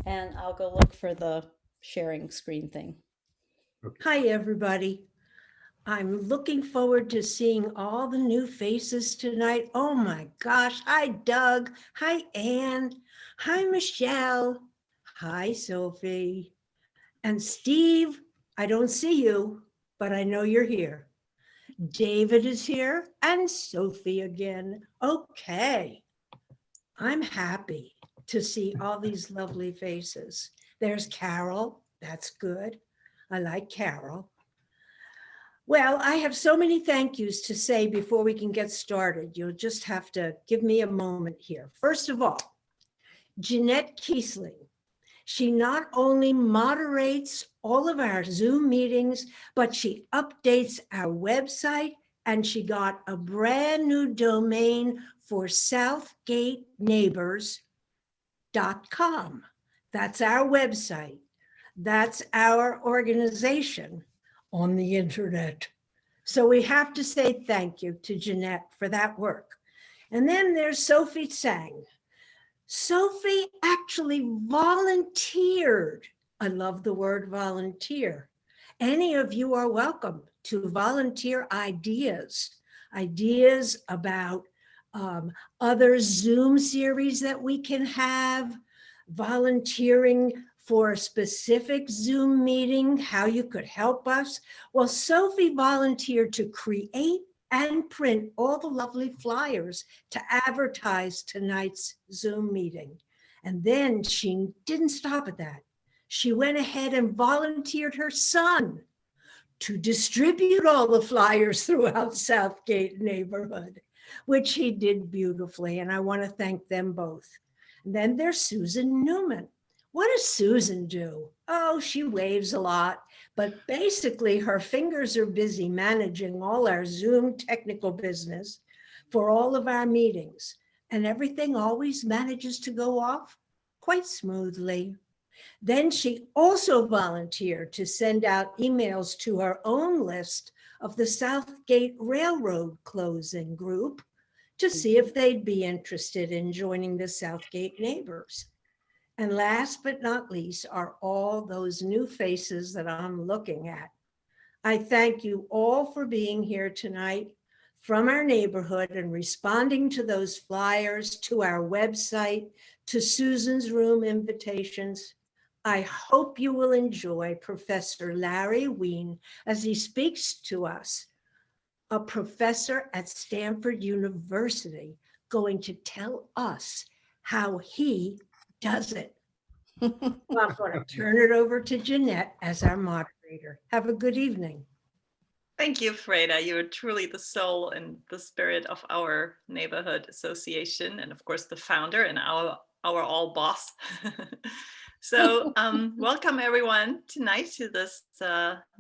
And I'll go look for the sharing screen thing. Hi, everybody. I'm looking forward to seeing all the new faces tonight. Oh my gosh. Hi, Doug. Hi, Anne. Hi, Michelle. Hi, Sophie. And Steve, I don't see you, but I know you're here. David is here and Sophie again. Okay. I'm happy to see all these lovely faces. There's Carol. That's good. I like Carol. Well, I have so many thank yous to say before we can get started. You'll just have to give me a moment here. First of all, Jeanette Kiesling. She not only moderates all of our Zoom meetings, but she updates our website, and she got a brand new domain for southgateneighbors.com. That's our website. That's our organization on the internet. So we have to say thank you to Jeanette for that work. And then there's Sophie Tsang. Sophie actually volunteered. I love the word volunteer. Any of you are welcome to volunteer ideas about other Zoom series that we can have, volunteering for a specific Zoom meeting, how you could help us. Well, Sophie volunteered to create and print all the lovely flyers to advertise tonight's Zoom meeting. And then she didn't stop at that. She went ahead and volunteered her son to distribute all the flyers throughout Southgate neighborhood, which he did beautifully. And I want to thank them both. And then there's Susan Newman. What does Susan do? Oh, she waves a lot, but basically her fingers are busy managing all our Zoom technical business for all of our meetings, and everything always manages to go off quite smoothly. Then she also volunteered to send out emails to her own list of the Southgate Railroad closing group to see if they'd be interested in joining the Southgate neighbors. And last but not least are all those new faces that I'm looking at. I thank you all for being here tonight from our neighborhood and responding to those flyers, to our website, to Susan's room invitations. I hope you will enjoy Professor Larry Wein as he speaks to us, a professor at Stanford University, going to tell us how he does it. Well, I'm going to turn it over to Jeanette as our moderator. Have a good evening. Thank you, Freda. You're truly the soul and the spirit of our neighborhood association, and of course the founder and our all boss. So welcome everyone tonight to this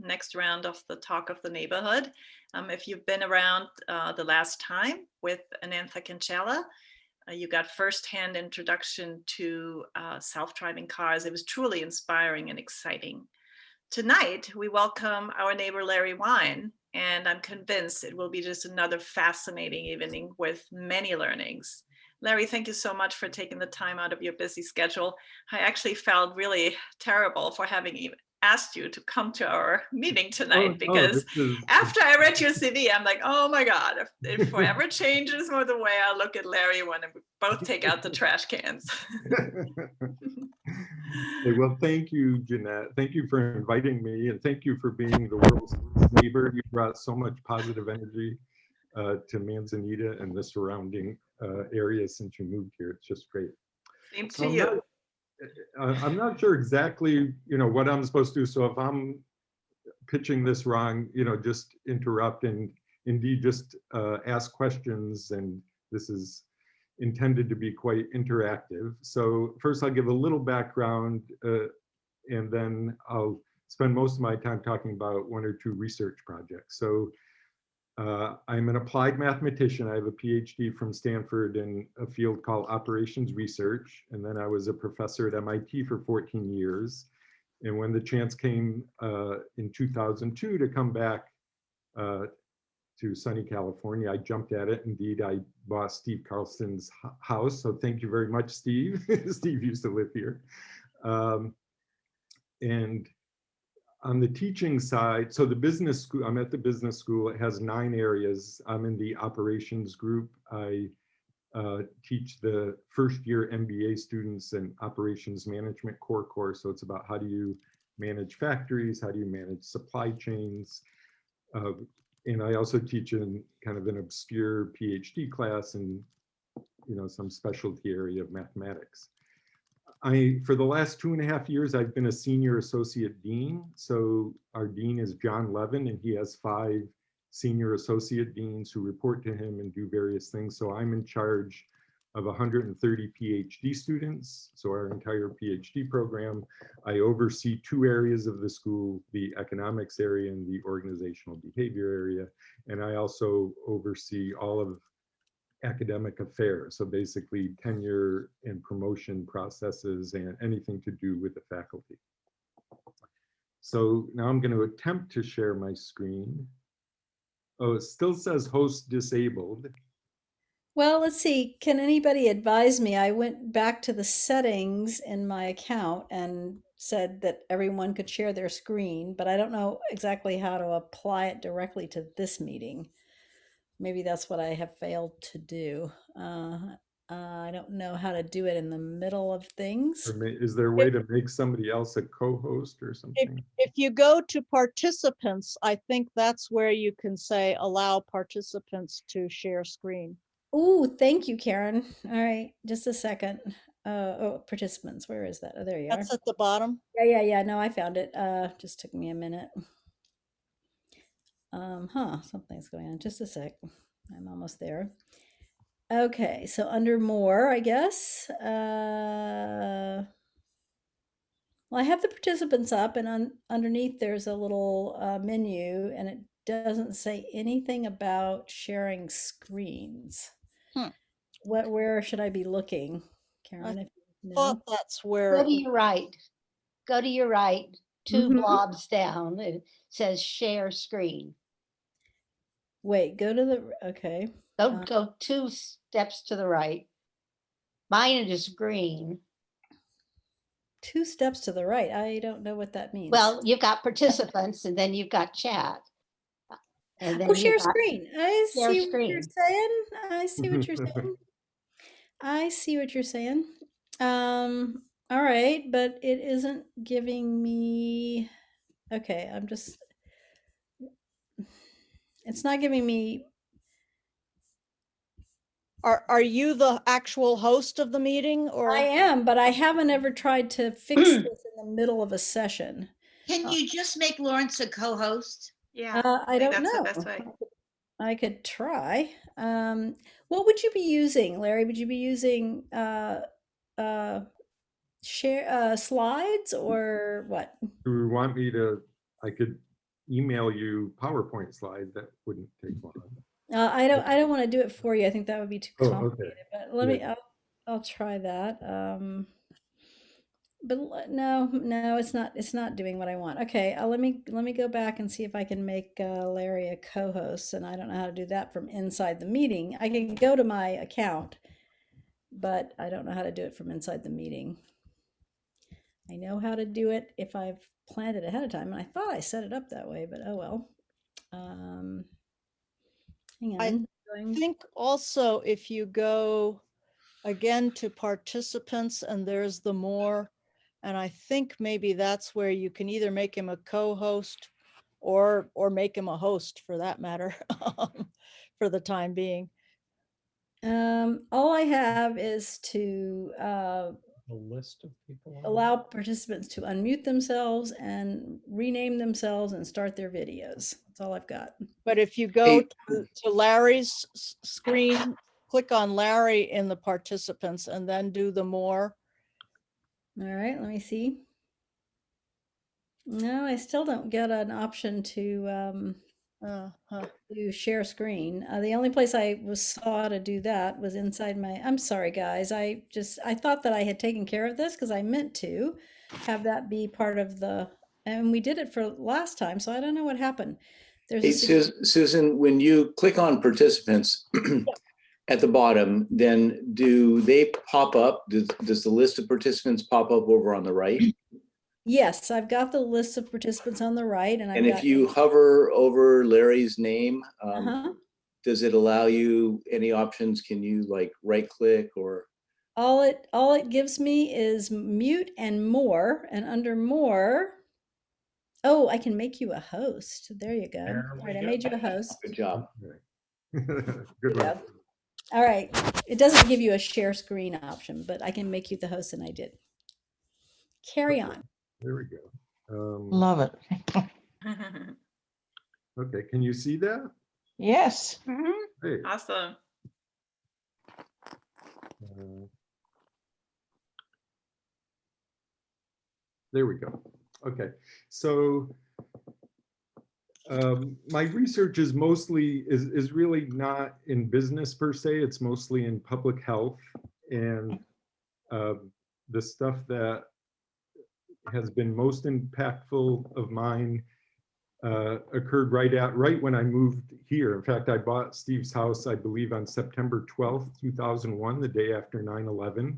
next round of the Talk of the Neighborhood. If you've been around the last time with Anantha Cancella, you got firsthand introduction to self-driving cars. It was truly inspiring and exciting. Tonight, we welcome our neighbor Larry Wein, and I'm convinced it will be just another fascinating evening with many learnings. Larry, thank you so much for taking the time out of your busy schedule. I actually felt really terrible for having even asked you to come to our meeting tonight because after I read your CV, I'm like, oh my God, if forever changes more the way I look at Larry when we both take out the trash cans. Hey, well, thank you, Jeanette. Thank you for inviting me, and thank you for being the world's neighbor. You brought so much positive energy to Manzanita and the surrounding area since you moved here. It's just great. Same to you. I'm not sure exactly, what I'm supposed to do. So if I'm pitching this wrong, just interrupt and indeed just ask questions. And this is intended to be quite interactive. So first I'll give a little background and then I'll spend most of my time talking about one or two research projects. So I'm an applied mathematician. I have a PhD from Stanford in a field called operations research. And then I was a professor at MIT for 14 years. And when the chance came in 2002 to come back to sunny California, I jumped at it. Indeed, I bought Steve Carlson's house. So thank you very much, Steve. Steve used to live here. And on the teaching side, so the business school, I'm at the business school, it has 9 areas. I'm in the operations group. I teach the first year MBA students an operations management core course. So it's about how do you manage factories, how do you manage supply chains. And I also teach in kind of an obscure PhD class in, some specialty area of mathematics. For the last 2.5 years, I've been a senior associate dean. So our dean is John Levin, and he has 5 senior associate deans who report to him and do various things. So I'm in charge of 130 PhD students, so our entire PhD program. I oversee 2 areas of the school, the economics area and the organizational behavior area. And I also oversee all of academic affairs, so basically tenure and promotion processes and anything to do with the faculty. So now I'm going to attempt to share my screen. Oh, it still says host disabled. Well, let's see. Can anybody advise me? I went back to the settings in my account and said that everyone could share their screen, but I don't know exactly how to apply it directly to this meeting. Maybe that's what I have failed to do. I don't know how to do it in the middle of things. Is there a way to make somebody else a co-host or something? If you go to participants, I think that's where you can say allow participants to share screen. Oh, thank you, Karen. All right, just a second. Oh, participants, where is that? Oh, there you are. That's at the bottom. Yeah. No, I found it. Just took me a minute. Something's going on. Just a sec. I'm almost there. Okay, so under more, I guess. Well, I have the participants up, and underneath there's a little menu, and it doesn't say anything about sharing screens. Where should I be looking, Karen? If you know? Thought that's where. Go to your right. Go to your right. 2 blobs down. It says share screen. Wait, go to the, okay. Go 2 steps to the right. Mine is green. 2 steps to the right. I don't know what that means. Well, you've got participants and then you've got chat. And then share screen. I share see what screen. you're saying. I see what you're saying. I see what you're saying. All right, but it isn't giving me, okay, it's not giving me. Are you the actual host of the meeting, or? I am, but I haven't ever tried to fix this in the middle of a session. Can you just make Lawrence a co-host? Yeah, I don't that's know. the best way. I could try. What would you be using, Larry? Would you be using share slides or what? Do you want me to, I could email you PowerPoint slides, that wouldn't take long. I don't want to do it for you. I think that would be too Oh, complicated. okay. But let me. I'll try that. But no, it's not doing what I want. Okay, let me go back and see if I can make Larry a co-host. And I don't know how to do that from inside the meeting. I can go to my account, but I don't know how to do it from inside the meeting. I know how to do it if I've planned it ahead of time, and I thought I set it up that way, but oh well. Hang on. I think also if you go again to participants and there's the more, and I think maybe that's where you can either make him a co-host or make him a host for that matter for the time being. All I have is to A list of people. allow participants to unmute themselves and rename themselves and start their videos. That's all I've got. But if you go to Larry's screen, click on Larry in the participants and then do the more. All right, let me see. No, I still don't get an option to share screen. The only place I saw to do that was inside my, I'm sorry guys, I thought that I had taken care of this because I meant to have that be part of the, and we did it for last time, so I don't know what happened. There's Hey, Susan, when you click on participants, at the bottom, then do they pop up? Does the list of participants pop up over on the right? Yes, I've got the list of participants on the right, and I've And got. if you hover over Larry's name, Uh-huh. does it allow you any options? Can you like right click or? All it gives me is mute and more, and under more, oh, I can make you a host. There you go. There All we right, I go. made you a host. Good job. Good one. Yeah. All right. It doesn't give you a share screen option, but I can make you the host, and I did. Carry on. There we go. Love it. Okay, can you see that? Yes. Hey, Awesome. there we go. Okay, so my research is mostly is really not in business per se. It's mostly in public health, and the stuff that has been most impactful of mine occurred right when I moved here. In fact, I bought Steve's house, I believe, on September 12th, 2001, the day after 9/11.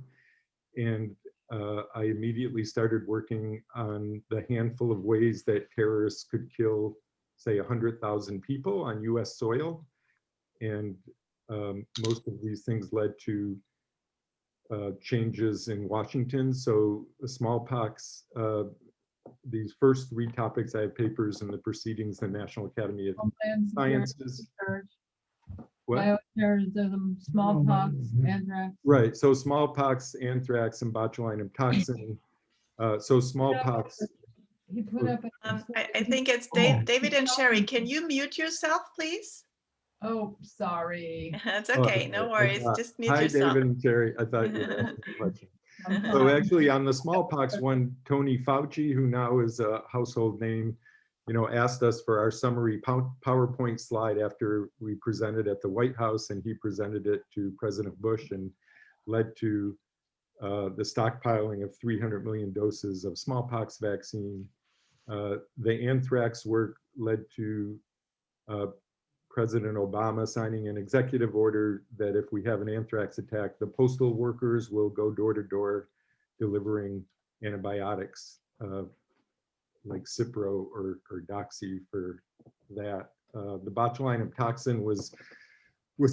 And I immediately started working on the handful of ways that terrorists could kill, say, 100,000 people on US soil. And most of these things led to changes in Washington. So the smallpox, these first three topics, I have papers in the proceedings, the National Academy of Homeland Sciences. Security, What? bioterrorism, smallpox, anthrax. Right, so smallpox, anthrax, and botulinum toxin. So smallpox. He put up. I think it's David and Sherry. Can you mute yourself, please? Oh, sorry. That's okay. No worries. Just mute Hi, yourself. David and Sherry. I thought you were asking a question. So actually on the smallpox one, Tony Fauci, who now is a household name, asked us for our summary PowerPoint slide after we presented at the White House, and he presented it to President Bush and led to the stockpiling of 300 million doses of smallpox vaccine. The anthrax work led to President Obama signing an executive order that if we have an anthrax attack, the postal workers will go door to door delivering antibiotics like Cipro or Doxy for that. The botulinum toxin was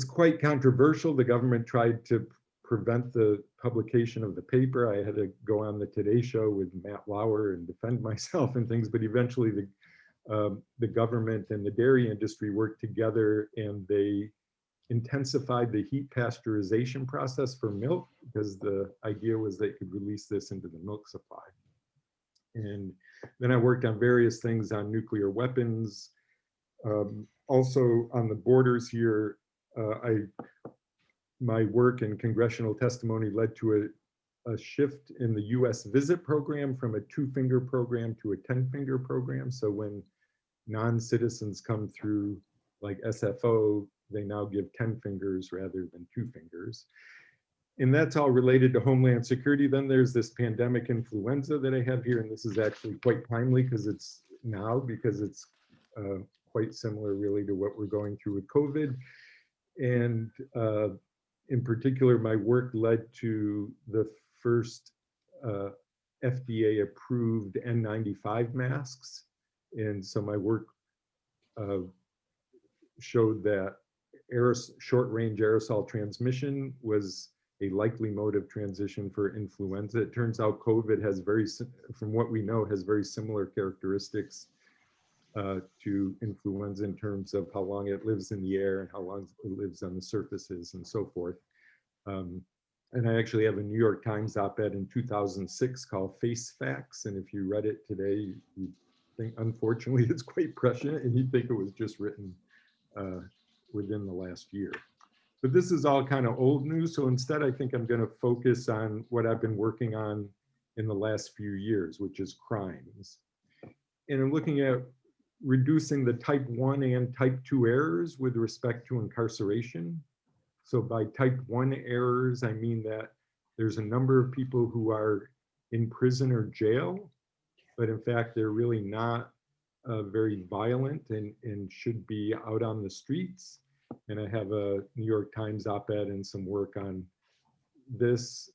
quite controversial. The government tried to prevent the publication of the paper. I had to go on the Today Show with Matt Lauer and defend myself and things, but eventually the government and the dairy industry worked together, and they intensified the heat pasteurization process for milk, because the idea was they could release this into the milk supply. And then I worked on various things on nuclear weapons. Also on the borders here, my work and congressional testimony led to a shift in the US visit program from a 2-finger program to a 10-finger program. So when non-citizens come through like SFO, they now give 10 fingers rather than 2 fingers. And that's all related to Homeland Security. Then there's this pandemic influenza that I have here, and this is actually quite timely because it's quite similar really to what we're going through with COVID. And in particular, my work led to the first FDA approved N95 masks. And so my work showed that short-range aerosol transmission was a likely mode of transition for influenza. It turns out COVID has from what we know, has very similar characteristics to influenza in terms of how long it lives in the air and how long it lives on the surfaces and so forth. And I actually have a New York Times op-ed in 2006 called Face Facts. And if you read it today, you think, unfortunately, it's quite prescient, and you think it was just written within the last year. But this is all kind of old news. So instead, I think I'm going to focus on what I've been working on in the last few years, which is crimes. And I'm looking at reducing the type 1 and type 2 errors with respect to incarceration. So by type 1 errors, I mean that there's a number of people who are in prison or jail, but in fact, they're really not very violent and should be out on the streets. and I have a New York Times op-ed and some work on this.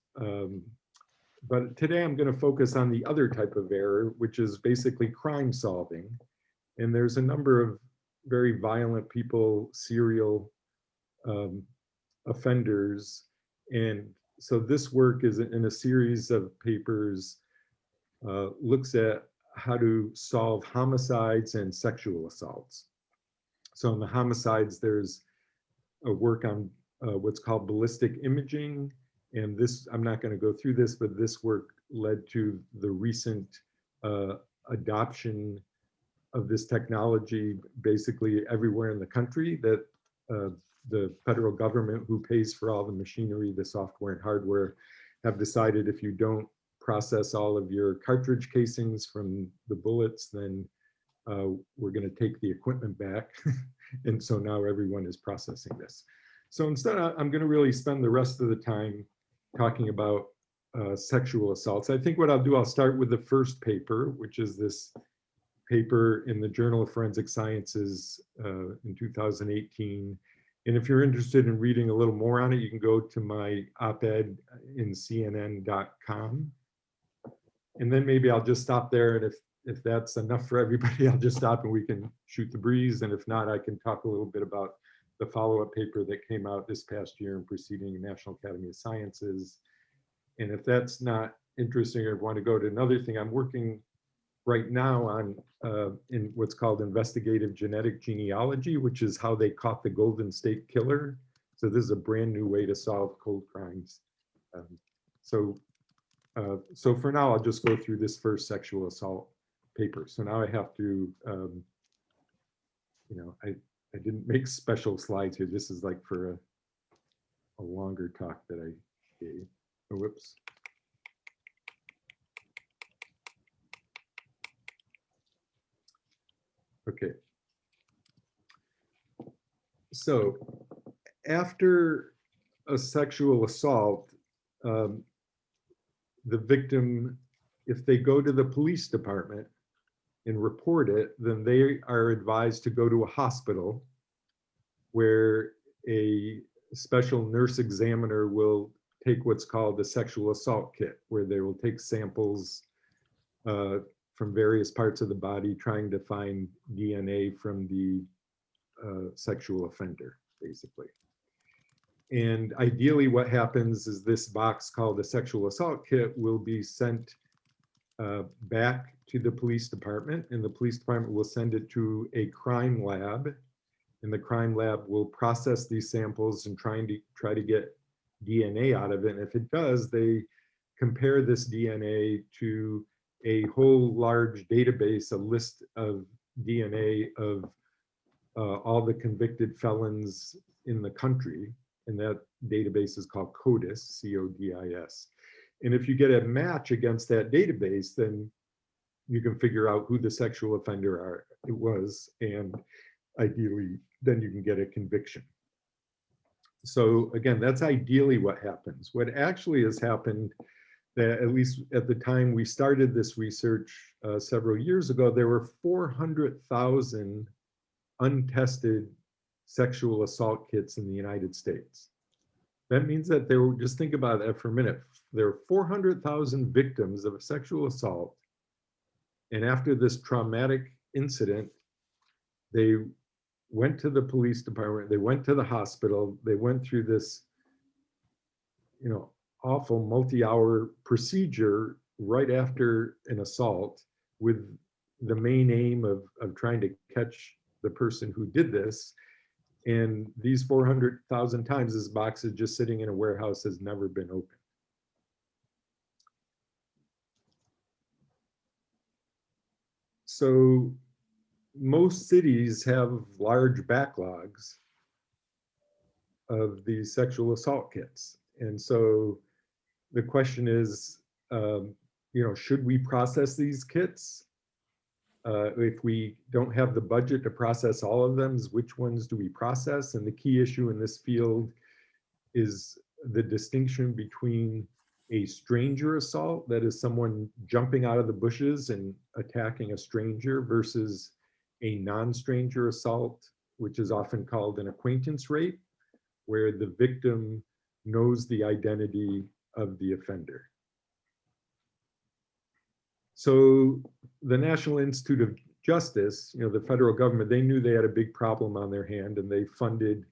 But today I'm going to focus on the other type of error, which is basically crime solving. And there's a number of very violent people, serial offenders. And so this work is in a series of papers, looks at how to solve homicides and sexual assaults. So in the homicides, there's a work on what's called ballistic imaging. And this, I'm not going to go through this, but this work led to the recent adoption of this technology basically everywhere in the country, that the federal government, who pays for all the machinery, the software and hardware, have decided if you don't process all of your cartridge casings from the bullets, then we're going to take the equipment back. And so now everyone is processing this. So instead, I'm going to really spend the rest of the time talking about sexual assaults. I think what I'll do, I'll start with the first paper, which is this paper in the Journal of Forensic Sciences in 2018. And if you're interested in reading a little more on it, you can go to my op-ed in CNN.com. And then maybe I'll just stop there. And if that's enough for everybody, I'll just stop and we can shoot the breeze. And if not, I can talk a little bit about the follow-up paper that came out this past year and preceding National Academy of Sciences. And if that's not interesting or want to go to another thing, I'm working right now on in what's called investigative genetic genealogy, which is how they caught the Golden State Killer. So this is a brand new way to solve cold crimes. So for now, I'll just go through this first sexual assault paper. So now I have to, I didn't make special slides here. This is like for a longer talk that I gave. Oh, whoops. Okay. So after a sexual assault, the victim, if they go to the police department and report it, then they are advised to go to a hospital where a special nurse examiner will take what's called the sexual assault kit, where they will take samples from various parts of the body, trying to find DNA from the sexual offender, basically. And ideally what happens is this box called the sexual assault kit will be sent back to the police department, and the police department will send it to a crime lab, and the crime lab will process these samples and try to get DNA out of it. And if it does, they compare this DNA to a whole large database, a list of DNA of all the convicted felons in the country. And that database is called CODIS, C-O-D-I-S. And if you get a match against that database, then you can figure out who the sexual offender was, and ideally, then you can get a conviction. So again, that's ideally what happens. What actually has happened, that at least at the time we started this research several years ago, there were 400,000 untested sexual assault kits in the United States. That means that there were, just think about that for a minute, there are 400,000 victims of a sexual assault. And after this traumatic incident, they went to the police department, they went to the hospital, they went through this, awful multi-hour procedure right after an assault with the main aim of trying to catch the person who did this. And these 400,000 times, this box is just sitting in a warehouse, has never been opened. So most cities have large backlogs of these sexual assault kits. And so the question is, should we process these kits? If we don't have the budget to process all of them, which ones do we process? And the key issue in this field is the distinction between a stranger assault, that is someone jumping out of the bushes and attacking a stranger, versus a non-stranger assault, which is often called an acquaintance rape, where the victim knows the identity of the offender. So the National Institute of Justice, the federal government, they knew they had a big problem on their hand, and they funded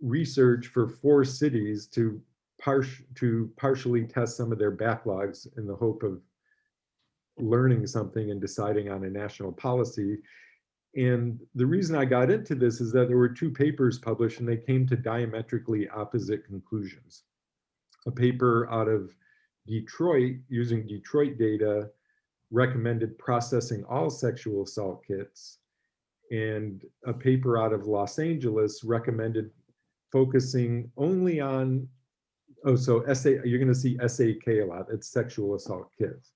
research for 4 cities to partially test some of their backlogs in the hope of learning something and deciding on a national policy. And the reason I got into this is that there were 2 papers published and they came to diametrically opposite conclusions. A paper out of Detroit, using Detroit data, recommended processing all sexual assault kits. And a paper out of Los Angeles recommended focusing only on, so you're going to see SAK a lot, it's sexual assault kits.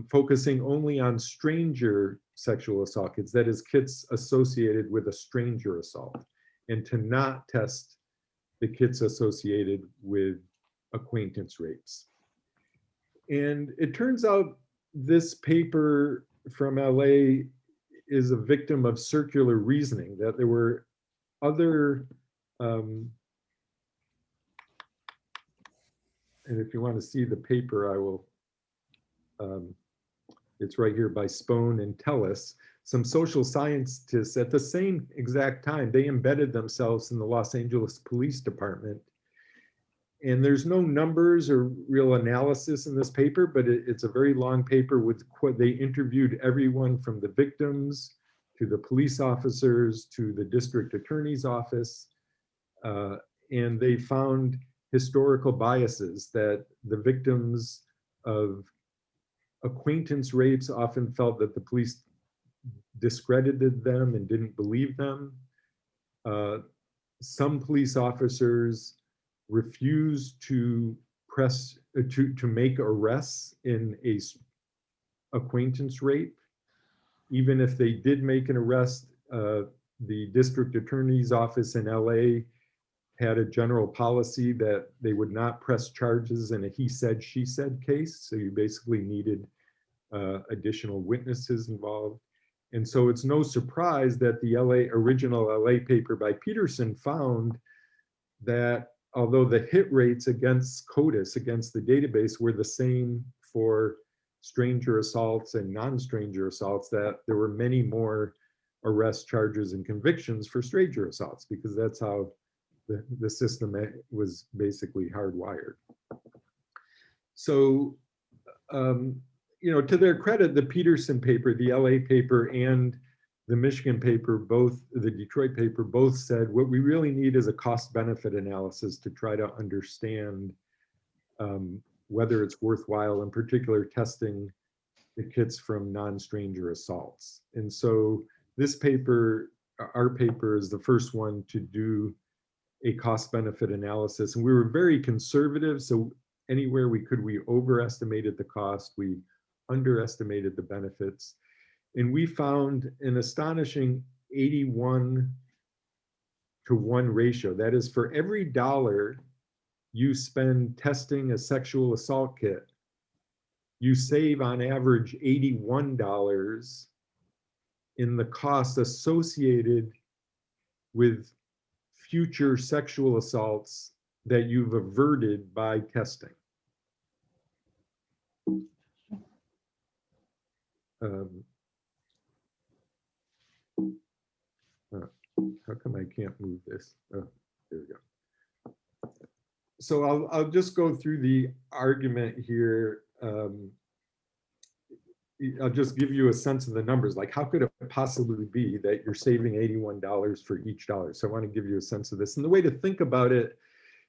Focusing only on stranger sexual assault kits, that is kits associated with a stranger assault, and to not test the kits associated with acquaintance rapes. And it turns out this paper from LA is a victim of circular reasoning, that there were other, and if you want to see the paper, I will, it's right here by Spohn and Tellis. Some social scientists at the same exact time, they embedded themselves in the Los Angeles Police Department. And there's no numbers or real analysis in this paper, but it's a very long paper with they interviewed everyone from the victims to the police officers to the district attorney's office. And they found historical biases, that the victims of acquaintance rapes often felt that the police discredited them and didn't believe them. Some police officers refused to make arrests in a acquaintance rape. Even if they did make an arrest, the district attorney's office in LA had a general policy that they would not press charges in a he said, she said case. So you basically needed additional witnesses involved. And so it's no surprise that the original LA paper by Peterson found that although the hit rates against CODIS, against the database, were the same for stranger assaults and non-stranger assaults, that there were many more arrest charges and convictions for stranger assaults, because that's how the system was basically hardwired. So, to their credit, the Peterson paper, the LA paper, and the Michigan paper, the Detroit paper, both said what we really need is a cost-benefit analysis to try to understand whether it's worthwhile, in particular, testing the kits from non-stranger assaults. And so this paper, our paper, is the first one to do a cost-benefit analysis. And we were very conservative, so anywhere we could, we overestimated the cost, we underestimated the benefits. And we found an astonishing 81 to 1 ratio. That is, for every $1 you spend testing a sexual assault kit, you save on average $81 in the cost associated with future sexual assaults that you've averted by testing. How come I can't move this? Oh, there we go. So I'll just go through the argument here. I'll just give you a sense of the numbers. Like, how could it possibly be that you're saving $81 for each dollar? So I want to give you a sense of this. And the way to think about it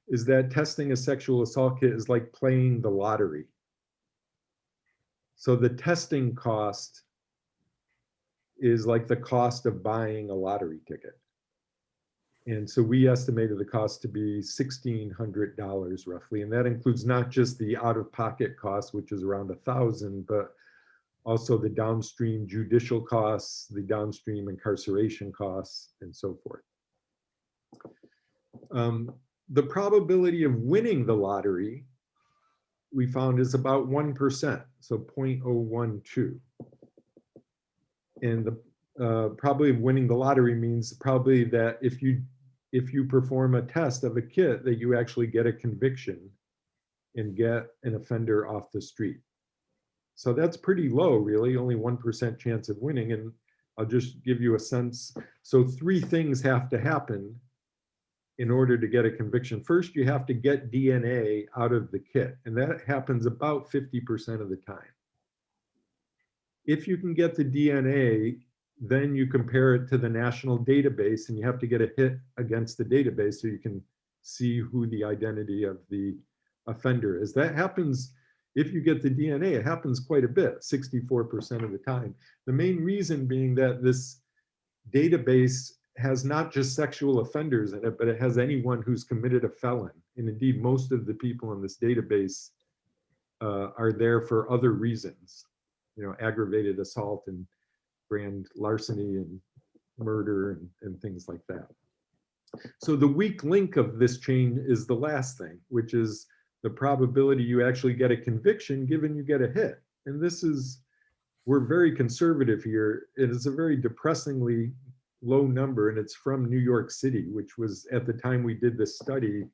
is that testing a sexual assault kit is like playing the lottery. So the testing cost is like the cost of buying a lottery ticket. And so we estimated the cost to be $1,600 roughly. And that includes not just the out-of-pocket cost, which is around $1,000, but also the downstream judicial costs, the downstream incarceration costs, and so forth. The probability of winning the lottery, we found, is about 1%, so 0.012. And probably winning the lottery means probably that if you perform a test of a kit, that you actually get a conviction and get an offender off the street. So that's pretty low, really, only 1% chance of winning. And I'll just give you a sense. So 3 things have to happen in order to get a conviction. First, you have to get DNA out of the kit, and that happens about 50% of the time. If you can get the DNA, then you compare it to the national database, and you have to get a hit against the database so you can see who the identity of the offender is. That happens, if you get the DNA, it happens quite a bit, 64% of the time. The main reason being that this database has not just sexual offenders in it, but it has anyone who's committed a felon. And indeed, most of the people in this database are there for other reasons, aggravated assault and grand larceny and murder and things like that. So the weak link of this chain is the last thing, which is the probability you actually get a conviction given you get a hit. And this is, we're very conservative here. It is a very depressingly low number, and it's from New York City, which was, at the time we did this study,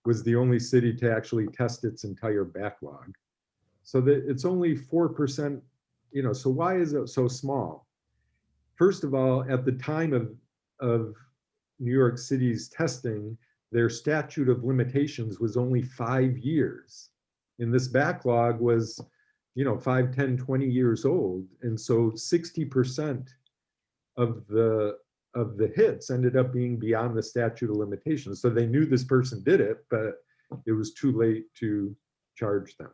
was the only city to actually test its entire backlog. So that it's only 4%, so why is it so small? First of all, at the time of New York City's testing, their statute of limitations was only 5 years. And this backlog was, 5, 10, 20 years old. And so 60% of the hits ended up being beyond the statute of limitations. So they knew this person did it, but it was too late to charge them.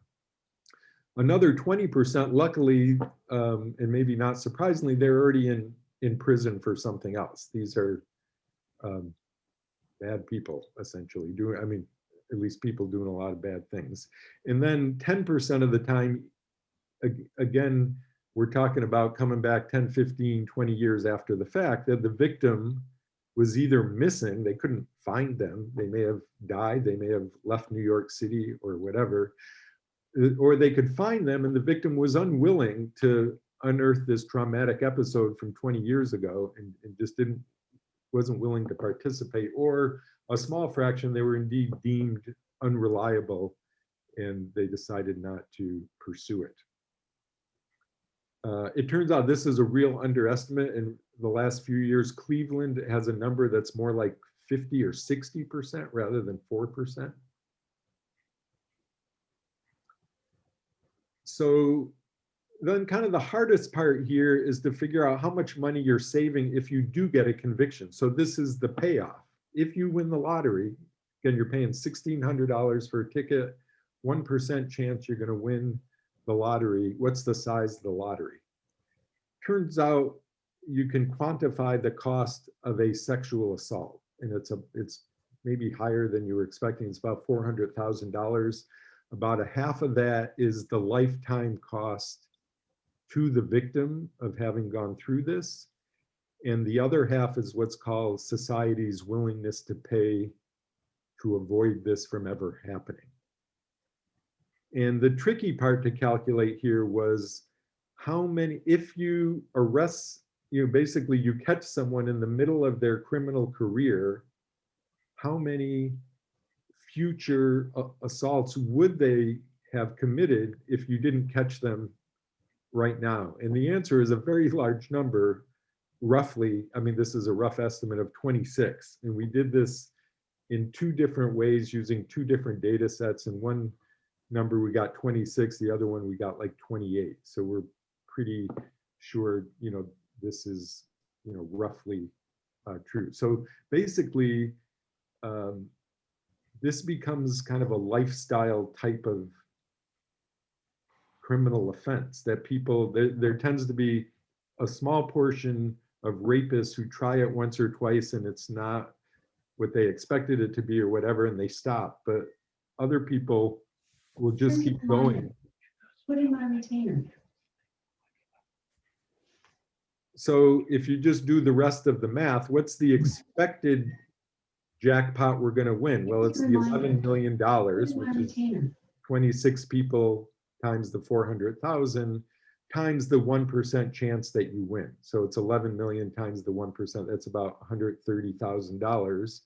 Another 20%, luckily, and maybe not surprisingly, they're already in prison for something else. These are bad people, essentially, at least people doing a lot of bad things. And then 10% of the time, again, we're talking about coming back 10, 15, 20 years after the fact, that the victim was either missing, they couldn't find them, they may have died, they may have left New York City or whatever, or they could find them and the victim was unwilling to unearth this traumatic episode from 20 years ago and just wasn't willing to participate, or a small fraction, they were indeed deemed unreliable and they decided not to pursue it. It turns out this is a real underestimate. In the last few years, Cleveland has a number that's more like 50 or 60% rather than 4%. So then kind of the hardest part here is to figure out how much money you're saving if you do get a conviction. So this is the payoff. If you win the lottery, again, you're paying $1,600 for a ticket, 1% chance you're going to win the lottery. What's the size of the lottery? Turns out you can quantify the cost of a sexual assault, and it's maybe higher than you were expecting. It's about $400,000. About a half of that is the lifetime cost to the victim of having gone through this, and the other half is what's called society's willingness to pay to avoid this from ever happening. And the tricky part to calculate here was how many, if you arrest, basically you catch someone in the middle of their criminal career, how many future assaults would they have committed if you didn't catch them right now? And the answer is a very large number, roughly. This is a rough estimate of 26. And we did this in 2 different ways using 2 different data sets. And one number we got 26, the other one we got like 28. So we're pretty sure, this is, roughly true. So basically, this becomes kind of a lifestyle type of criminal offense that people, there tends to be a small portion of rapists who try it once or twice and it's not what they expected it to be or whatever, and they stop. But other people will just keep going. Put in my retainer. So if you just do the rest of the math, what's the expected jackpot we're going to win? Well, it's the $11 million, which is 26 people times the 400,000 times the 1% chance that you win. So it's 11 million times the 1%. That's about $130,000.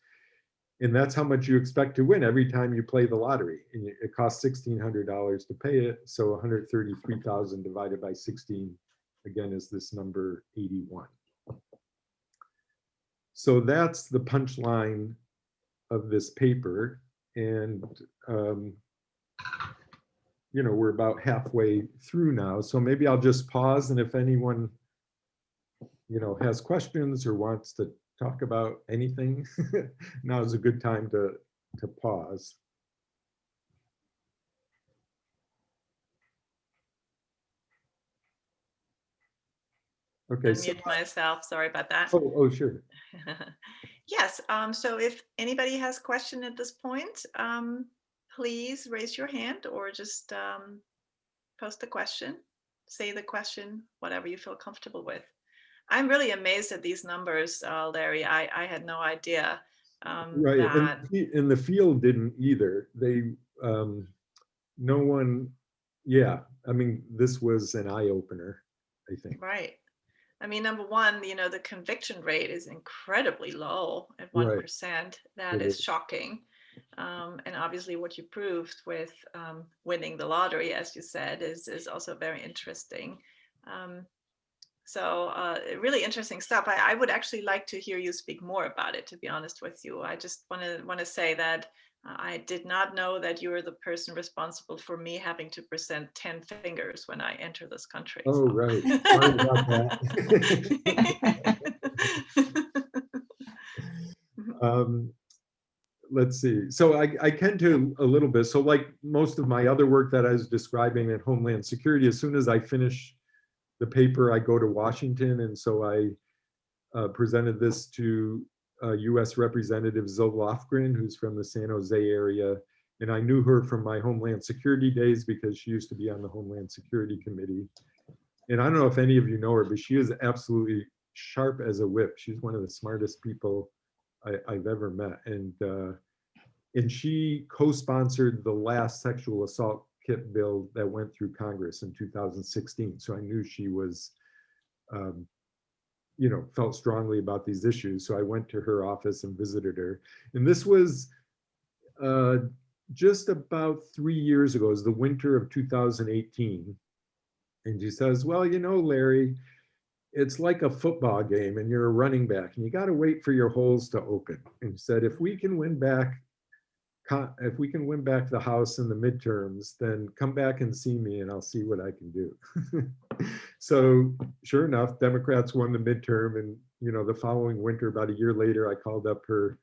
And that's how much you expect to win every time you play the lottery. And it costs $1,600 to pay it. So 133,000 divided by 16, again, is this number 81. So that's the punchline of this paper. And, you know, we're about halfway through now. So maybe I'll just pause. And if anyone, you know, has questions or wants to talk about anything, now is a good time to pause. Okay. Unmute myself. Sorry about that. Oh, sure. Yes. So if anybody has a question at this point, please raise your hand or just post the question, say the question, whatever you feel comfortable with. I'm really amazed at these numbers, Larry. I had no idea. Right, That... and the field didn't either. They, no one, yeah. I mean, this was an eye opener, I think. Right. I mean, number one, you know, the conviction rate is incredibly low at 1%. Right. That is shocking. And obviously what you proved with winning the lottery, as you said, is also very interesting. So really interesting stuff. I would actually like to hear you speak more about it, to be honest with you. I just want to say that I did not know that you were the person responsible for me having to present 10 fingers when I enter this country. Oh, so. Right. Sorry about that. Let's see. So I can do a little bit. So like most of my other work that I was describing in Homeland Security, as soon as I finish the paper, I go to Washington. And so I presented this to US Representative Zoe Lofgren, who's from the San Jose area. And I knew her from my Homeland Security days because she used to be on the Homeland Security Committee. And I don't know if any of you know her, but she is absolutely sharp as a whip. She's one of the smartest people I've ever met. And she co-sponsored the last sexual assault kit bill that went through Congress in 2016. So I knew she was, you know, felt strongly about these issues. So I went to her office and visited her. And this was just about 3 years ago, it was the winter of 2018. And she says, well, you know, Larry, it's like a football game and you're a running back and you got to wait for your holes to open. And she said, if we can win back the House in the midterms, then come back and see me and I'll see what I can do. So sure enough, Democrats won the midterm. And, you know, the following winter, about a year later, I called up her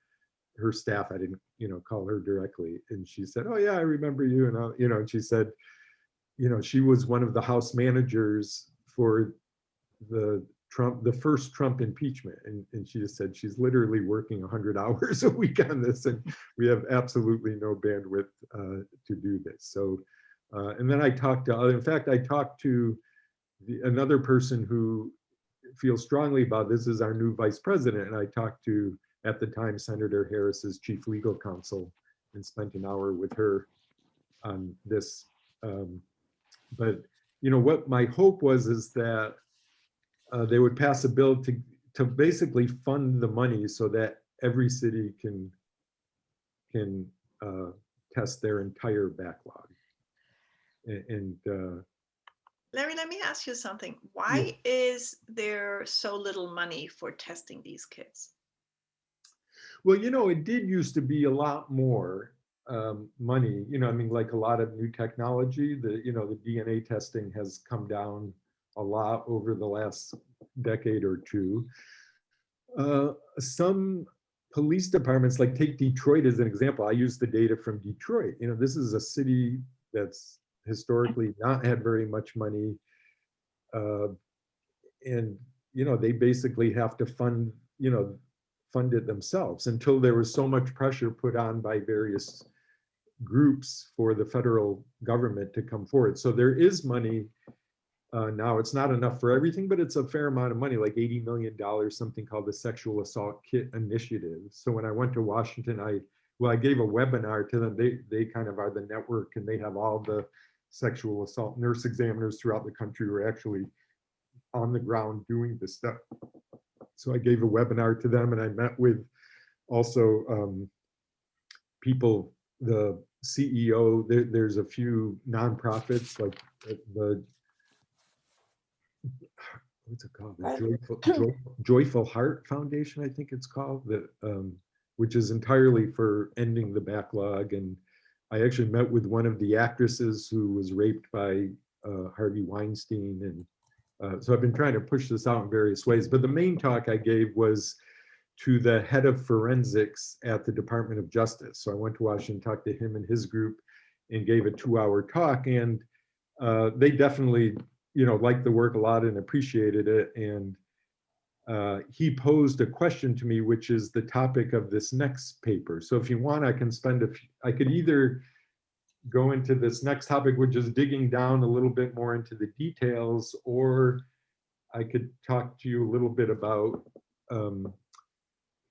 staff. I didn't, you know, call her directly. And she said, oh yeah, I remember you. And, you know, and she said, you know, she was one of the House managers for the first Trump impeachment. And she just said she's literally working 100 hours a week on this, and we have absolutely no bandwidth to do this. So, and then I talked to, in fact, I talked to another person who feels strongly about this is our new vice president. And I talked to, at the time, Senator Harris's chief legal counsel and spent an hour with her on this. But, you know, what my hope was is that they would pass a bill to basically fund the money so that every city can test their entire backlog. And Larry, let me ask you something. Why is there so little money for testing these kits? Well, you know, it did used to be a lot more money. You know, I mean, like a lot of new technology, you know, the DNA testing has come down a lot over the last decade or two. Some police departments, like take Detroit as an example. I use the data from Detroit. You know, this is a city that's historically not had very much money. And, you know, they basically have to fund it themselves until there was so much pressure put on by various groups for the federal government to come forward. So there is money. Now it's not enough for everything, but it's a fair amount of money, like $80 million, something called the Sexual Assault Kit Initiative. So when I went to Washington, I gave a webinar to them. They kind of are the network, and they have all the sexual assault nurse examiners throughout the country were actually on the ground doing this stuff. So I gave a webinar to them, and I met with also people, the CEO, there's a few nonprofits like the what's it called? The Joyful Heart Foundation, I think it's called, that which is entirely for ending the backlog. And I actually met with one of the actresses who was raped by Harvey Weinstein. And so I've been trying to push this out in various ways. But the main talk I gave was to the head of forensics at the Department of Justice. So I went to Washington, talked to him and his group, and gave a 2-hour talk. And they definitely, liked the work a lot and appreciated it. And he posed a question to me, which is the topic of this next paper. So if you want, I can I could either go into this next topic, which is digging down a little bit more into the details, or I could talk to you a little bit about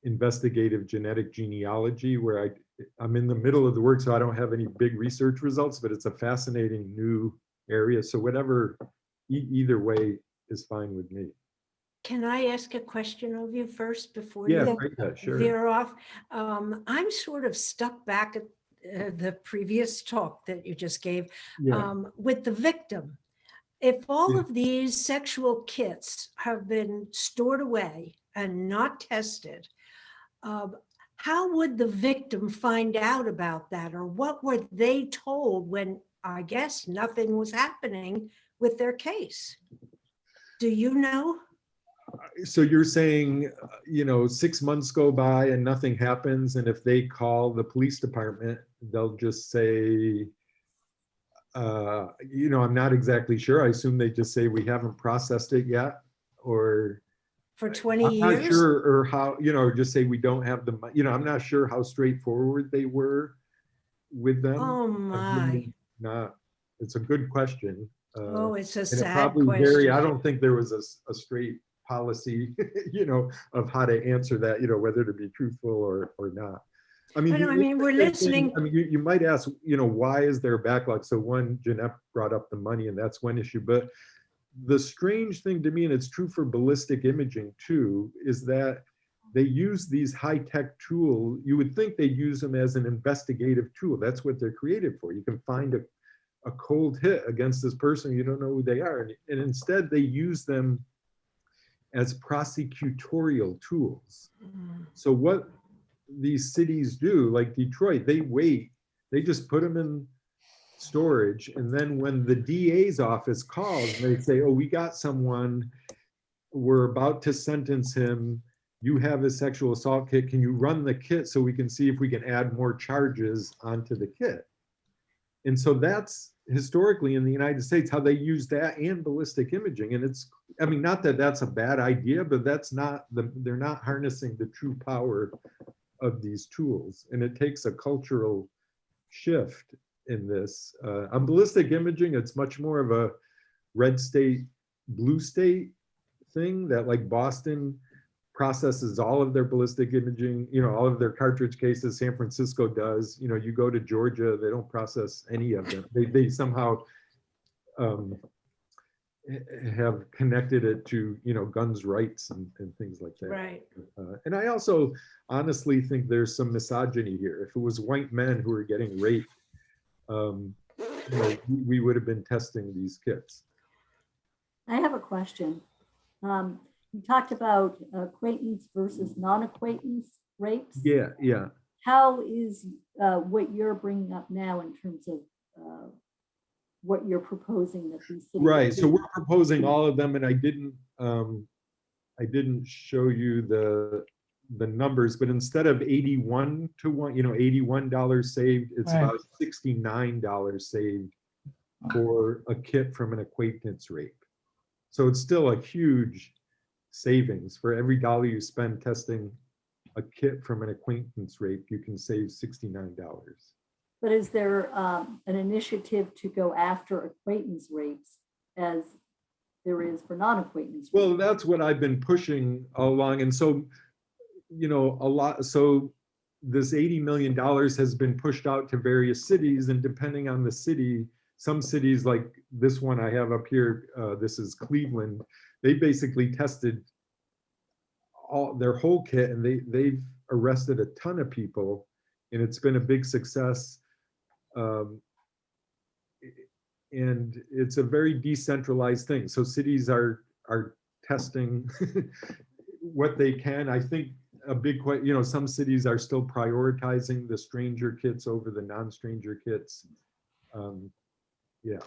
investigative genetic genealogy, where I'm in the middle of the work, so I don't have any big research results, but it's a fascinating new area. So whatever, either way is fine with me. Can I ask a question of you first before Yeah, you right, sure. veer off? I'm sort of stuck back at the previous talk that you just gave with the victim. If all of these sexual kits have been stored away and not tested, how would the victim find out about that? Or what were they told when, I guess, nothing was happening with their case? Do you know? So you're saying, 6 months go by and nothing happens, and if they call the police department, they'll just say, I'm not exactly sure. I assume they just say, we haven't processed it yet, or for 20 I'm years? not sure, or how, just say we don't have the, I'm not sure how straightforward they were with them. Oh my. It's a good question. Oh, it's a and sad it probably question. I don't think there was a straight policy, of how to answer that, whether to be truthful or not. I mean, we're listening. You might ask, why is there a backlog? So one, Jeanette brought up the money, and that's one issue. But the strange thing to me, and it's true for ballistic imaging too, is that they use these high-tech tools. You would think they use them as an investigative tool. That's what they're created for. You can find a cold hit against this person, you don't know who they are. And instead they use them as prosecutorial tools. So what these cities do, like Detroit, they just put them in storage, and then when the DA's office calls, they say, oh, we got someone, we're about to sentence him, you have a sexual assault kit, can you run the kit so we can see if we can add more charges onto the kit? And so that's historically in the United States how they use that and ballistic imaging. And it's, not that that's a bad idea, but they're not harnessing the true power of these tools. And it takes a cultural shift in this. On ballistic imaging, it's much more of a red state, blue state thing, that like Boston processes all of their ballistic imaging, all of their cartridge cases. San Francisco does. You go to Georgia, they don't process any of them. They somehow have connected it to, guns rights and things like that. Right. And I also honestly think there's some misogyny here. If it was white men who were getting raped, we would have been testing these kits. I have a question. You talked about acquaintance versus non-acquaintance rapes. Yeah. How is what you're bringing up now in terms of what you're proposing that these cities right? do? So we're proposing all of them, and I didn't show you the numbers, but instead of 81 to 1, $81 saved, it's Right. about $69 saved for a kit from an acquaintance rape. So it's still a huge savings. For every dollar you spend testing a kit from an acquaintance rape, you can save $69. But is there an initiative to go after acquaintance rapes as there is for non-acquaintance rapes? Well, that's what I've been pushing all along. And so, so this $80 million has been pushed out to various cities, and depending on the city, some cities like this one I have up here, this is Cleveland, they basically tested all their whole kit, and they've arrested a ton of people, and it's been a big success. And it's a very decentralized thing. So cities are testing what they can. I think a big question, you know, some cities are still prioritizing the stranger kits over the non-stranger kits. Yeah.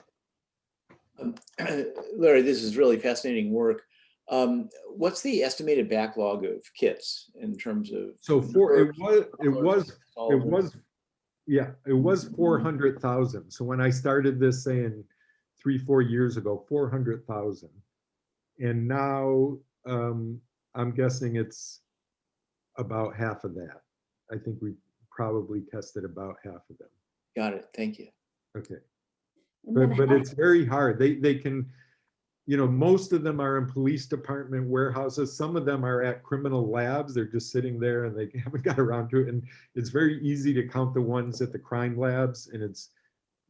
Larry, this is really fascinating work. What's the estimated backlog of kits in terms of? So it was 400,000. So when I started this, saying 3-4 years ago, 400,000, and now I'm guessing it's about half of that. I think we probably tested about half of them. Got it. Thank you. Okay. But it's very hard. They can, you know, most of them are in police department warehouses. Some of them are at criminal labs. They're just sitting there and they haven't got around to it. And it's very easy to count the ones at the crime labs, and it's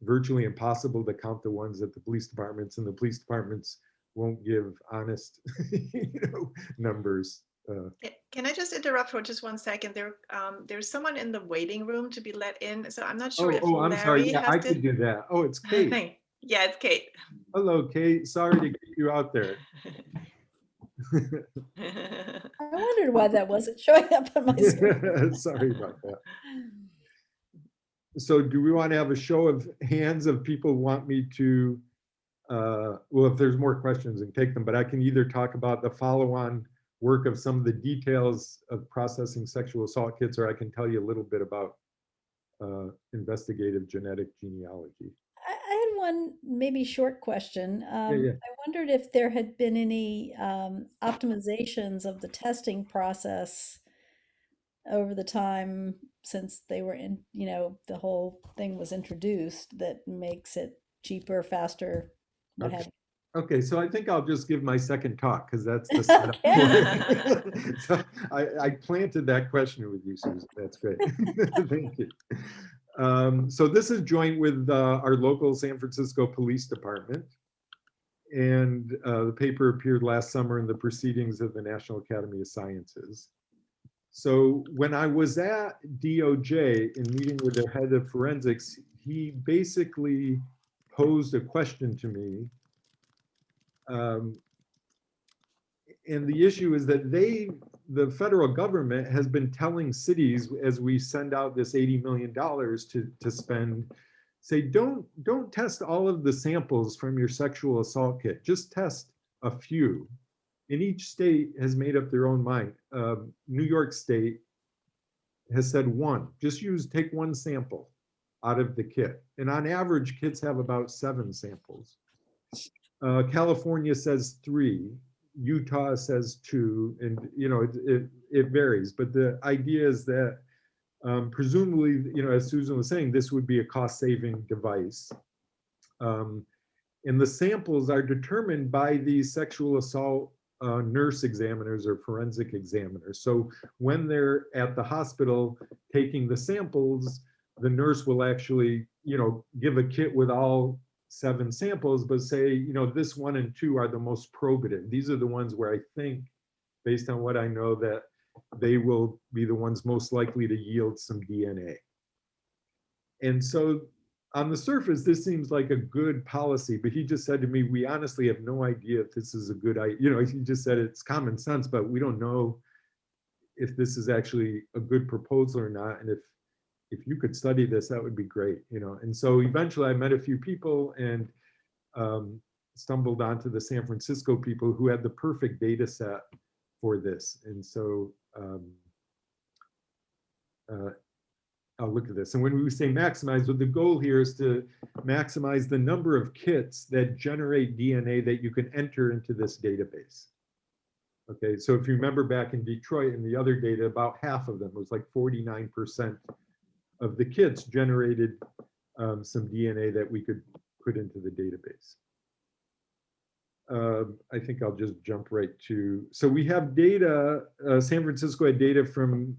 virtually impossible to count the ones at the police departments, and the police departments won't give honest numbers. Can I just interrupt for just 1 second? There's someone in the waiting room to be let in, so I'm not sure if I'm Larry sorry. Yeah, has I to... could do that. Oh, it's Kate. Yeah, it's Kate. Hello, Kate. Sorry to get you out there. I wondered why that wasn't showing up on my screen. Sorry about that. So do we want to have a show of hands of people who want me to, well, if there's more questions, and take them, but I can either talk about the follow-on work of some of the details of processing sexual assault kits, or I can tell you a little bit about investigative genetic genealogy. I had one maybe short question. Yeah. I wondered if there had been any optimizations of the testing process over the time since they were in, you know, the whole thing was introduced, that makes it cheaper, faster, what have you. Okay, so I think I'll just give my second talk, because that's the setup for it. So I planted that question with you, Susan. That's great. Thank you. So this is joint with our local San Francisco Police Department. And the paper appeared last summer in the Proceedings of the National Academy of Sciences. So when I was at DOJ in meeting with their head of forensics, he basically posed a question to me. And the issue is that the federal government has been telling cities, as we send out this $80 million to spend, say, don't test all of the samples from your sexual assault kit, just test a few. And each state has made up their own mind. New York State has said one, just take one sample out of the kit. And on average, kits have about 7 samples. California says 3, Utah says 2, and you know it varies. But the idea is that presumably, you know, as Susan was saying, this would be a cost-saving device. And the samples are determined by these sexual assault nurse examiners or forensic examiners. So when they're at the hospital taking the samples, the nurse will actually, you know, give a kit with all 7 samples, but say, you know, this 1 and 2 are the most probative. These are the ones where I think, based on what I know, that they will be the ones most likely to yield some DNA. And so on the surface, this seems like a good policy, but he just said to me, we honestly have no idea if this is a good idea. You know, he just said it's common sense, but we don't know if this is actually a good proposal or not. And if you could study this, that would be great, you know. And so eventually I met a few people and stumbled onto the San Francisco people who had the perfect data set for this. And so I'll look at this. And when we say maximize, well, the goal here is to maximize the number of kits that generate DNA that you can enter into this database. Okay, so if you remember back in Detroit and the other data, about half of them, was like 49% of the kits generated some DNA that we could put into the database. I think I'll just jump right to, so we have data, San Francisco had data from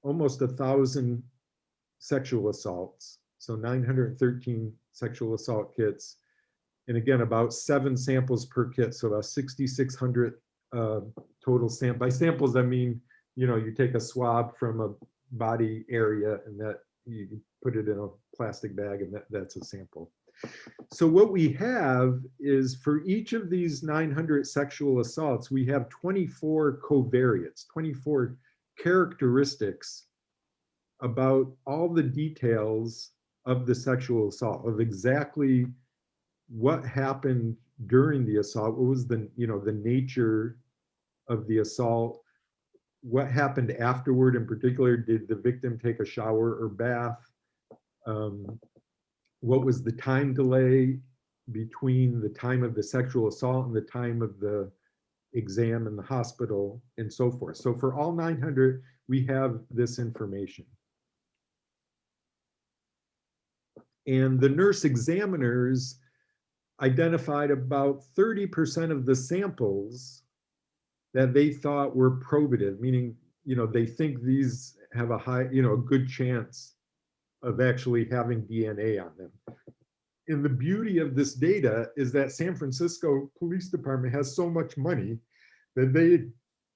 almost 1,000 sexual assaults. So 913 sexual assault kits. And again, about 7 samples per kit. So about 6,600 total sample. By samples, I mean, you take a swab from a body area and that you put it in a plastic bag and that's a sample. So what we have is for each of these 900 sexual assaults, we have 24 covariates, 24 characteristics about all the details of the sexual assault, of exactly what happened during the assault, what was the nature of the assault, what happened afterward. In particular, did the victim take a shower or bath? What was the time delay between the time of the sexual assault and the time of the exam in the hospital, and so forth. So for all 900, we have this information. And the nurse examiners identified about 30% of the samples that they thought were probative, meaning, they think these have a high, a good chance of actually having DNA on them. And the beauty of this data is that San Francisco Police Department has so much money that they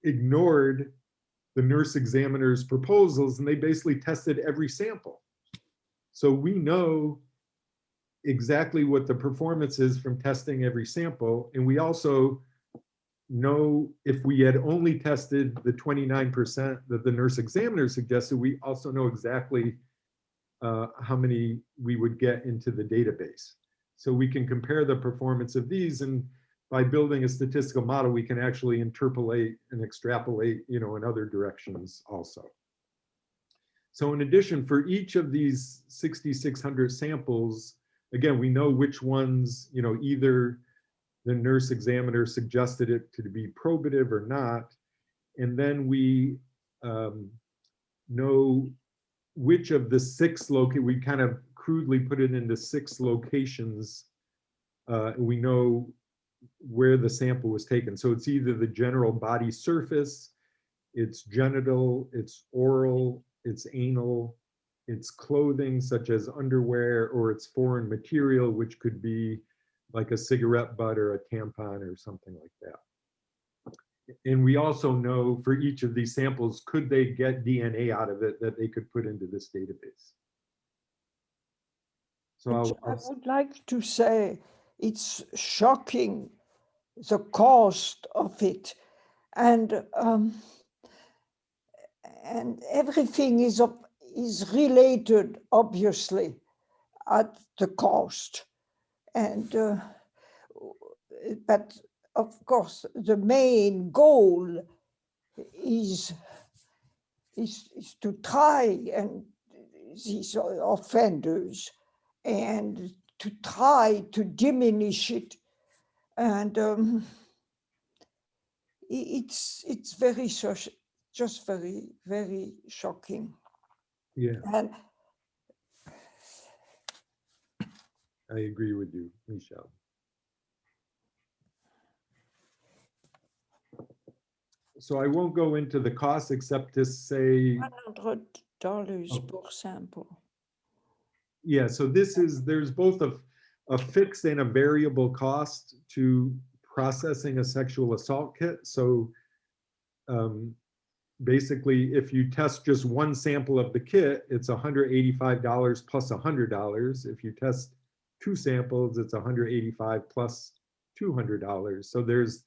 ignored the nurse examiner's proposals and they basically tested every sample. So we know exactly what the performance is from testing every sample. And we also know, if we had only tested the 29% that the nurse examiner suggested, we also know exactly how many we would get into the database. So we can compare the performance of these, and by building a statistical model, we can actually interpolate and extrapolate, in other directions also. So in addition, for each of these 6,600 samples, again, we know which ones, either the nurse examiner suggested it to be probative or not. And then we know which of the 6 we kind of crudely put it into 6 locations. We know where the sample was taken. So it's either the general body surface, it's genital, it's oral, it's anal, it's clothing such as underwear, or it's foreign material, which could be like a cigarette butt or a tampon or something like that. And we also know for each of these samples, could they get DNA out of it that they could put into this database? So I would like to say it's shocking, the cost of it. And everything is related, obviously, at the cost. And but of course, the main goal is to try and these offenders and to try to diminish it. And it's very just very, very shocking. Yeah, And I agree with you, Michelle. So I won't go into the cost except to say $100 per sample. Yeah, so there's both a fixed and a variable cost to processing a sexual assault kit. So basically, if you test just one sample of the kit, it's $185 plus $100. If you test 2 samples, it's $185 plus $200. So there's,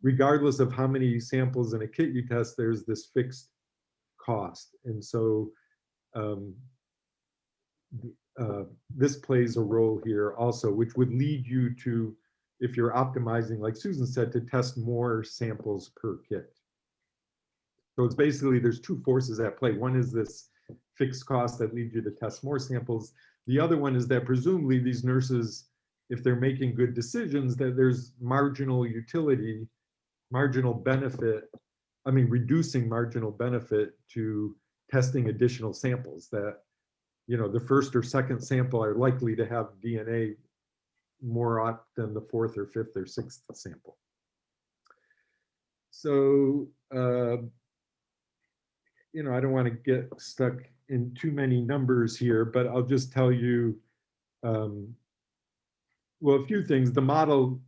regardless of how many samples in a kit you test, there's this fixed cost. And so this plays a role here also, which would lead you to, if you're optimizing, like Susan said, to test more samples per kit. So it's basically, there's 2 forces at play. One is this fixed cost that leads you to test more samples. The other one is that presumably these nurses, if they're making good decisions, that there's marginal utility, marginal benefit, reducing marginal benefit to testing additional samples, that the first or second sample are likely to have DNA more often than the 4th or 5th or 6th sample. So, I don't want to get stuck in too many numbers here, but I'll just tell you, well, a few things. The model,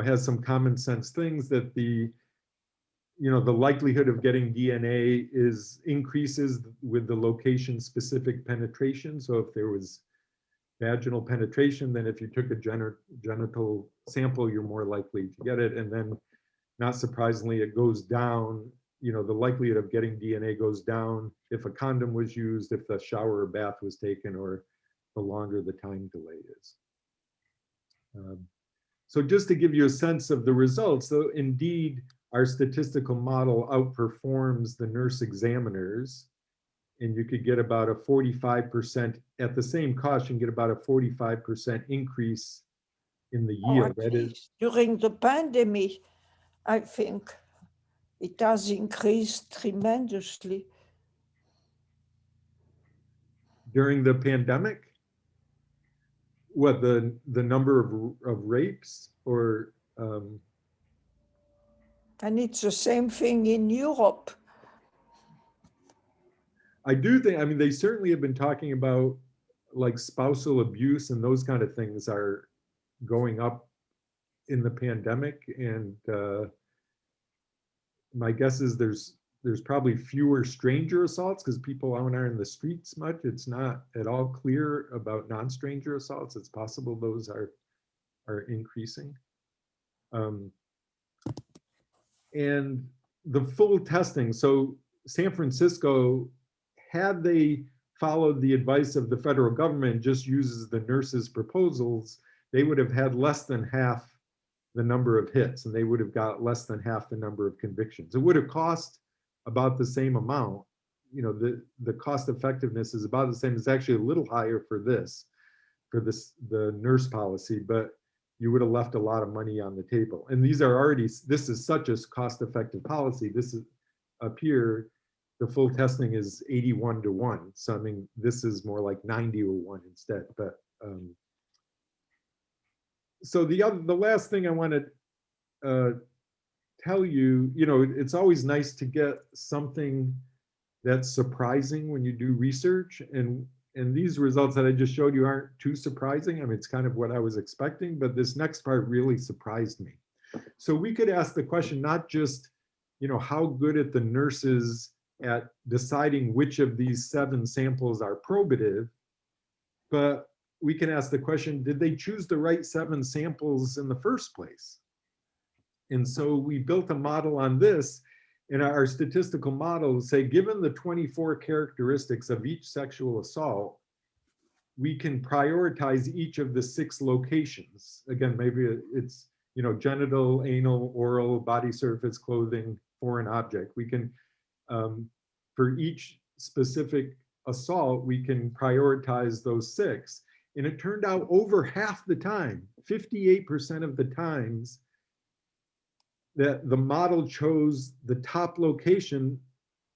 has some common sense things that the likelihood of getting DNA increases with the location specific penetration. So if there was vaginal penetration, then if you took a genital sample, you're more likely to get it. And then not surprisingly, it goes down, the likelihood of getting DNA goes down if a condom was used, if the shower or bath was taken, or the longer the time delay is. So just to give you a sense of the results, so indeed, our statistical model outperforms the nurse examiners, and you could get about a 45%, at the same cost, you can get about a 45% increase in the yield. At least during the pandemic, I think it has increased tremendously. During the pandemic? What, the number of rapes, or? And it's the same thing in Europe. I do think, they certainly have been talking about like spousal abuse and those kind of things are going up in the pandemic. And my guess is there's probably fewer stranger assaults because people aren't in the streets much. It's not at all clear about non-stranger assaults. It's possible those are increasing. And the full testing. So San Francisco, had they followed the advice of the federal government, just uses the nurses' proposals, they would have had less than half the number of hits, and they would have got less than half the number of convictions. It would have cost about the same amount. The cost effectiveness is about the same. It's actually a little higher for the nurse policy, but you would have left a lot of money on the table. And this is such a cost-effective policy. This is up here, the full testing is 81-1. So this is more like 90-1 instead. But so the last thing I want to tell you, it's always nice to get something that's surprising when you do research, and these results that I just showed you aren't too surprising. It's kind of what I was expecting, but this next part really surprised me. So we could ask the question, not just, how good at the nurses at deciding which of these 7 samples are probative, but we can ask the question, did they choose the right 7 samples in the first place? And so we built a model on this, and our statistical models say, given the 24 characteristics of each sexual assault, we can prioritize each of the 6 locations. Again, maybe it's, genital, anal, oral, body surface, clothing, foreign object. We can, for each specific assault, we can prioritize those 6. And it turned out over half the time, 58% of the times, that the model chose the top location,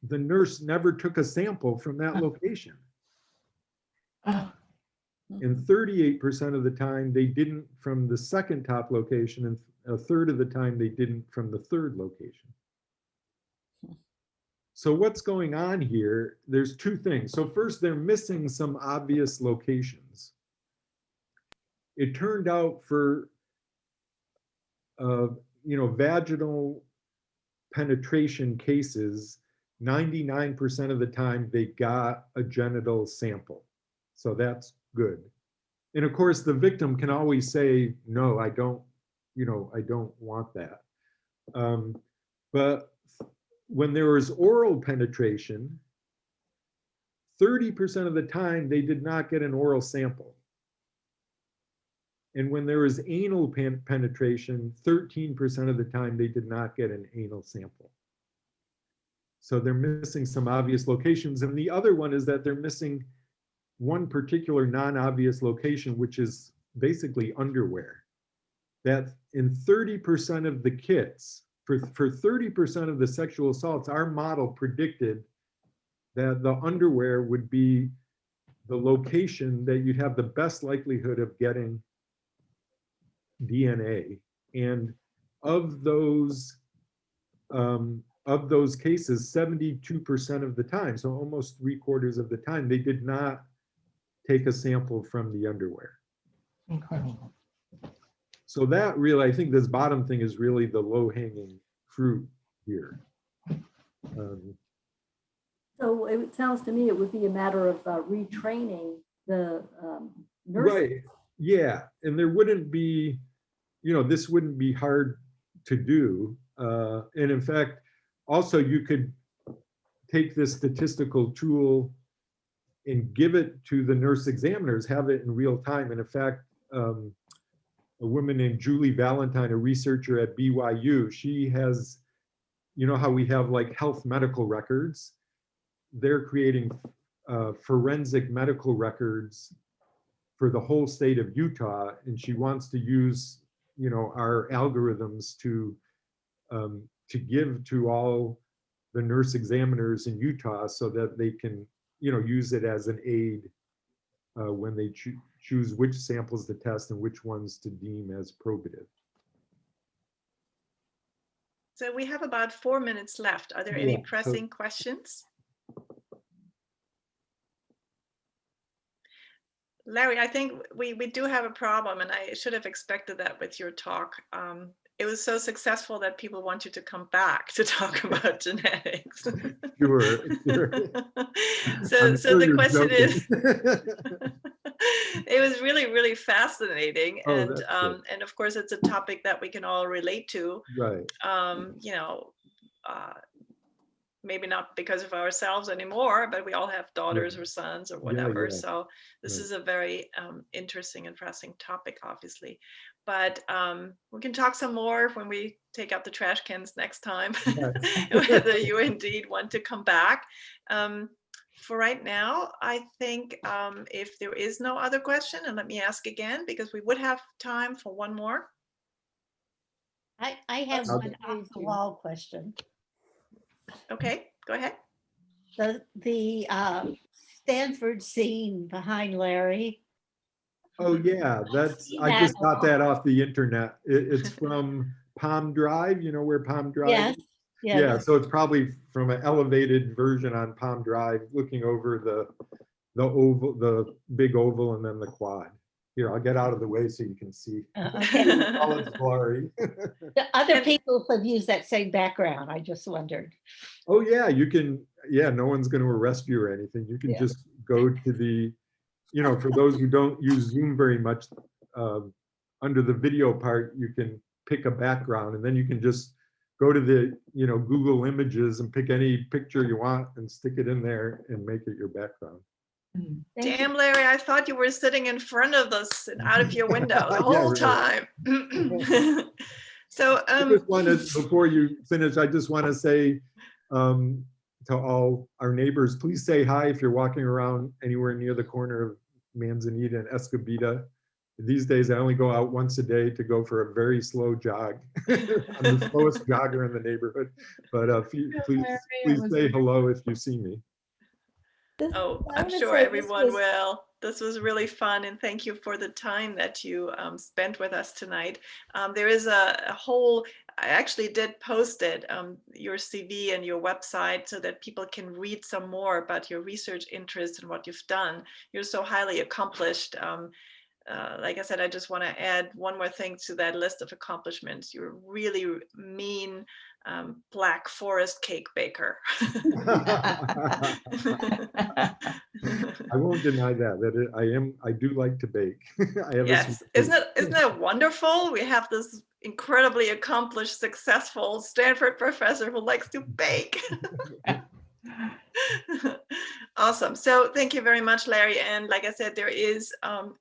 the nurse never took a sample from that location. And 38% of the time they didn't from the second top location, and a third of the time they didn't from the third location. So what's going on here? There's 2 things. So first, they're missing some obvious locations. It turned out for vaginal penetration cases, 99% of the time they got a genital sample. So that's good. And of course, the victim can always say, no, I don't want that. But when there was oral penetration, 30% of the time they did not get an oral sample. And when there was anal penetration, 13% of the time they did not get an anal sample. So they're missing some obvious locations. And the other one is that they're missing one particular non-obvious location, which is basically underwear. That in 30% of the kits, for 30% of the sexual assaults, our model predicted that the underwear would be the location that you'd have the best likelihood of getting DNA. And of those of those cases, 72% of the time, so almost 3/4 of the time, they did not take a sample from the underwear. Incredible. So that really, I think this bottom thing is really the low-hanging fruit here. So it sounds to me it would be a matter of retraining the nurses. Right, yeah, and there wouldn't be, this wouldn't be hard to do. And in fact, also you could take this statistical tool and give it to the nurse examiners, have it in real time. And in fact, a woman named Julie Valentine, a researcher at BYU, she has, how we have like health medical records. They're creating forensic medical records for the whole state of Utah, and she wants to use, our algorithms to give to all the nurse examiners in Utah so that they can, use it as an aid when they choose which samples to test and which ones to deem as probative. So we have about 4 minutes left. Are there any pressing questions? Larry, I think we do have a problem, and I should have expected that with your talk. It was so successful that people want you to come back to talk about genetics. Sure. So the question is, it was really, really fascinating. And of course, it's a topic that we can all relate to. Right. Maybe not because of ourselves anymore, but we all have daughters or sons or whatever. So this is a very interesting and pressing topic, obviously. But we can talk some more when we take out the trash cans next time, whether you indeed want to come back. For right now, I think if there is no other question, and let me ask again, because we would have time for one more. I have one off the wall question. Okay, go ahead. The Stanford scene behind Larry. Oh yeah, I just got that off the internet. It's from Palm Drive, where Palm Drive Yes, is? yes. Yeah, so it's probably from an elevated version on Palm Drive, looking over the oval, the big oval, and then the quad. Here, I'll get out of the way so you can see all its glory. The other people have used that same background. I just wondered. Oh yeah, you can. Yeah, no one's going to arrest you or anything. You can just go to the, for those who don't use Zoom very much, under the video part, you can pick a background, and then you can just go to the, Google Images and pick any picture you want and stick it in there and make it your background. Damn, Larry, I thought you were sitting in front of us and out of your window the whole time. So I just wanted, before you finish, I just want to say to all our neighbors, please say hi if you're walking around anywhere near the corner of Manzanita and Escobita. These days, I only go out once a day to go for a very slow jog. I'm the slowest jogger in the neighborhood. But please say hello if you see me. Oh, I'm sure everyone will. This was really fun, and thank you for the time that you spent with us tonight. There is a whole, I actually did post it, your CV and your website, so that people can read some more about your research interests and what you've done. You're so highly accomplished. Like I said, I just want to add one more thing to that list of accomplishments. You're a really mean Black Forest cake baker. I won't deny that. I do like to bake. Yes, isn't that wonderful? We have this incredibly accomplished, successful Stanford professor who likes to bake. Awesome. So thank you very much, Larry. And like I said, there is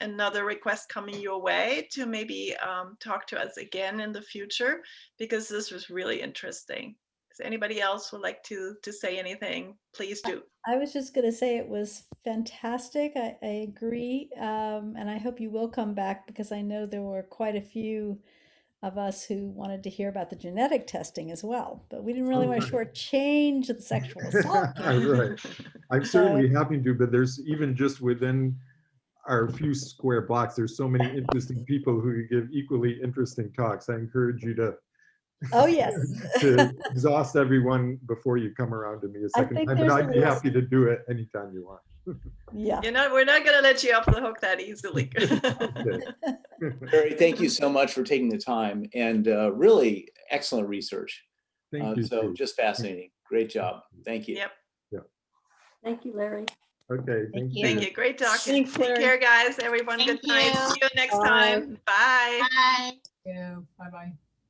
another request coming your way to maybe talk to us again in the future, because this was really interesting. Does anybody else would like to say anything? Please do. I was just going to say it was fantastic. I agree. And I hope you will come back, because I know there were quite a few of us who wanted to hear about the genetic testing as well, but we didn't really want to shortchange the sexual assault. Right. I'm certainly happy to, but there's even just within our few square blocks, there's so many interesting people who give equally interesting talks. I encourage you to Oh, yes. to exhaust everyone before you come around to me a I second think time, but there's a I'd be list. happy to do it anytime you want. Yeah. We're not going to let you off the hook that easily. Larry, thank you so much for taking the time, and really excellent research. Thank you. So Steve. just fascinating. Great job. Thank you. Yep. Thank you, Larry. Okay, thank you. Thank you. Great talking. Thanks, Take Larry. care, guys. Everyone, Thank good night. you. See you next Bye. time. Bye. Bye. Yeah, bye-bye.